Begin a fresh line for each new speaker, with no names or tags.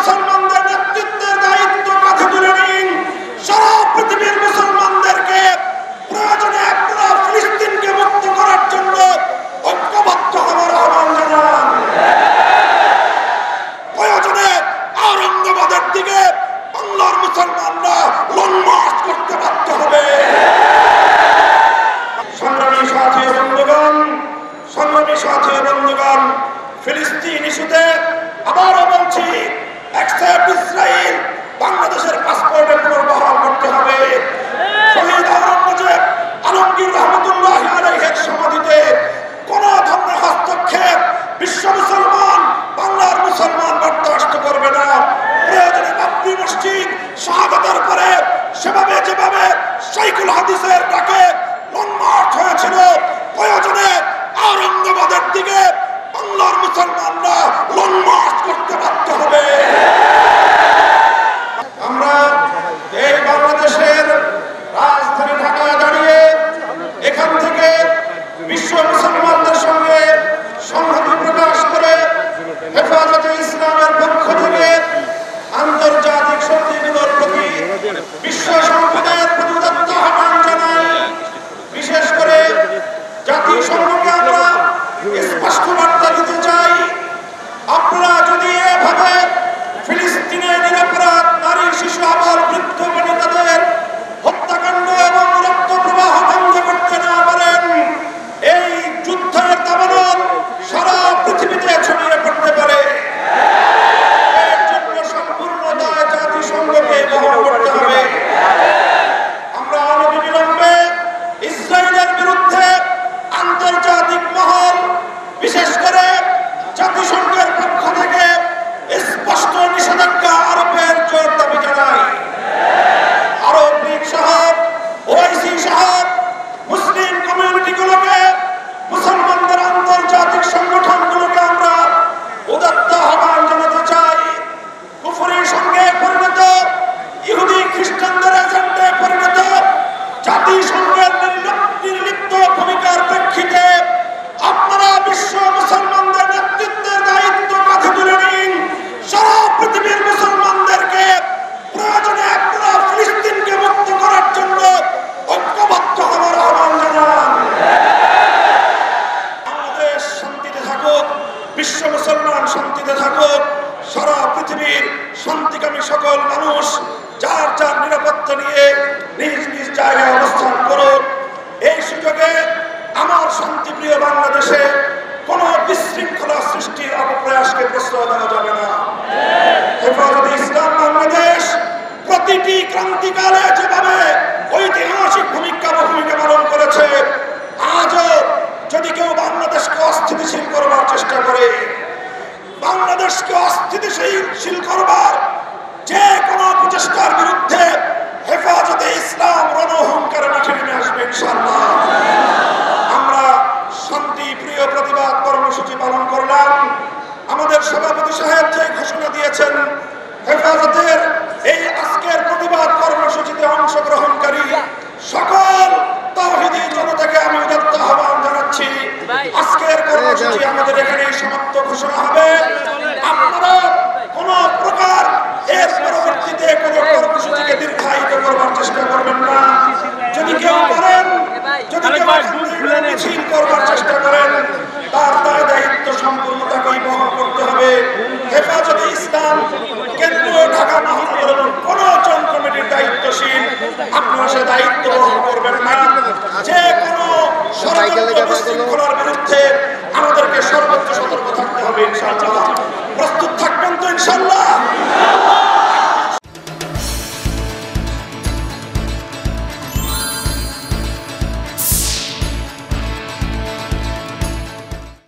মুসলমানদের নেতৃত্বের দায়িত্ব কাঁধে তুলে নিন। সারা পৃথিবীর মুসলমানদেরকে প্রয়োজনে আপনারা ফিলিস্তিনকে মুক্ত করার জন্য ঐক্যবদ্ধ হওয়ার আহ্বান জানান। প্রয়োজনে আওরঙ্গাবাদের দিকে বাংলার মুসলমানরা লং মার্চ করতে বাধ্য হবে। সংগ্রামী সাথী বন্ধুগণ, ফিলিস্তিন ইস্যুতে আবারও বলছি, অ্যাকসেপ্ট ইসরায়েল, বাংলাদেশের পাসপোর্টে পুনর্বহাল করতে হবে। শহীদ আওরঙ্গজেব আলমগীর রহমতুল্লাহ আলাইহির সমাধিতে কোন ধরনের হস্তক্ষেপ বিশ্ব মুসলমান, বাংলার মুসলমান বরদাস্ত করবে না। প্রয়োজনে বাবরি মসজিদ শাহাদাতের পরে সেভাবে যেভাবে শাইখুল হাদিসের ডাকে লং মার্চ হয়েছিল, প্রয়োজনে আওরঙ্গাবাদের দিকে বাংলার মুসলমানরা লং মার্চ করতে বাধ্য হবে। আমরা এই বাংলাদেশের রাজধানী ঢাকায় দাঁড়িয়ে এখান থেকে বিশ্ব মুসলমানদের সঙ্গে সংহতি প্রকাশ করে হেফাজতে ইসলামের পক্ষ থেকে আন্তর্জাতিক শক্তিগুলোর প্রতি বিশ্ব সম্প্রদায়ের প্রতি উদাত্ত আহ্বান জানাই। বিশেষ করে জাতিসংঘকে আমরা স্পষ্ট বার্তা দিতে চাই, আপনারা যদি এভাবে ফিলিস্তিনে নিরপরাধ নারী, শিশু, আবার বৃদ্ধ বনিতাদের হত্যাকাণ্ড এবং রক্ত প্রবাহ বন্ধ করতে না পারেন, এই যুদ্ধের দাবানল সারা পৃথিবীতে ছড়িয়ে পড়তে পারে। এর জন্য সম্পূর্ণ দায় জাতিসংঘকে বহন করতে হবে। আমরা অনতিবিলম্বে ইসরায়েলের বিরুদ্ধে আন্তর্জাতিক মহল, বিশেষ করে জাতিসংঘের পক্ষ থেকে স্পষ্ট নিষেধাজ্ঞা আরোপের জোর দাবি জানাই। আরব লীগ সহ ওআইসি সহ মুসলিম কমিউনিটিগুলোকে, মুসলমানদের আন্তর্জাতিক সংগঠনগুলোকে আমরা উদাত্ত আহ্বান জানাতে চাই। কুফরের সঙ্গে পরিণত, ইহুদি খ্রিস্টানদের এজেন্টে পরিণত জাতিসংঘের নির্লিপ্ত ভূমিকার প্রেক্ষিতে আপনারা বিশ্ব মুসলমানদের নেতৃত্বের দায়িত্ব কাঁধে তুলে নিন। সারা পৃথিবীর মুসলমানদেরকে প্রয়োজনে আপনারা ফিলিস্তিনকে মুক্ত করার জন্য ঐক্যবদ্ধ হওয়ার আহ্বান জানান। বাংলাদেশ শান্তিতে থাকুক, বিশ্ব মুসলমান শান্তিতে থাকুক, সারা পৃথিবীর শান্তিকামী সকল মানুষ যার যার নিরাপত্তা নিয়ে নিজ নিজ জায়গায় অবস্থান করুক। এই সুযোগে আমার শান্তিপ্রিয় বাংলাদেশে কোন বিশৃঙ্খলা সৃষ্টির অপপ্রয়াসকে প্রশ্রয় দেওয়া যাবে না। হেফাজতে ইসলাম বাংলাদেশ প্রতিটি ক্রান্তিকালে যেভাবে ঐতিহাসিক ভূমিকা পালন করেছে, আজও যদি কেউ বাংলাদেশকে অস্থিতিশীল করবার চেষ্টা করে, বাংলাদেশকে অস্থিতিশীল করবার যে কোনো প্রচেষ্টার বিরুদ্ধে হেফাজতে ইসলাম রণহুঙ্কারে মাঠে নেমে আসবে ইনশাআল্লাহ। আমরা শান্তি প্রিয় প্রতিবাদ কর্মসূচি পালন করলাম। আমাদের সভাপতি সাহেব যে ঘোষণা দিয়েছেন, হেফাজতের এই আজকের প্রতিবাদ কর্মসূচিতে অংশগ্রহণকারী সকল তাওহীদি জনতাকে আমি উদাত্ত আহ্বান জানাচ্ছি। আজকের কর্মসূচি আমাদের এখানেই সমাপ্ত ঘোষণা হবে। আপনারা কোন প্রকার এর পরবর্তীতে কোন কর্মসূচিকে দীর্ঘায়িত করবার চেষ্টা করবেন না। যদি কেউ করেন, যদি কেউ মিছিল করবার চেষ্টা করেন, তার দায়িত্ব সম্পূর্ণ তাকেই বহন করতে হবে। হেফাজতে ইসলাম কেন্দ্রীয় ঢাকা মহানগরের কোন জন কমিটির দায়িত্বশীল আপনারা সে দায়িত্ব বহন করবেন না। যে কোনো ষড়যন্ত্র বিশৃঙ্খলার বিরুদ্ধে আমাদেরকে সর্বোচ্চ সতর্ক থাকতে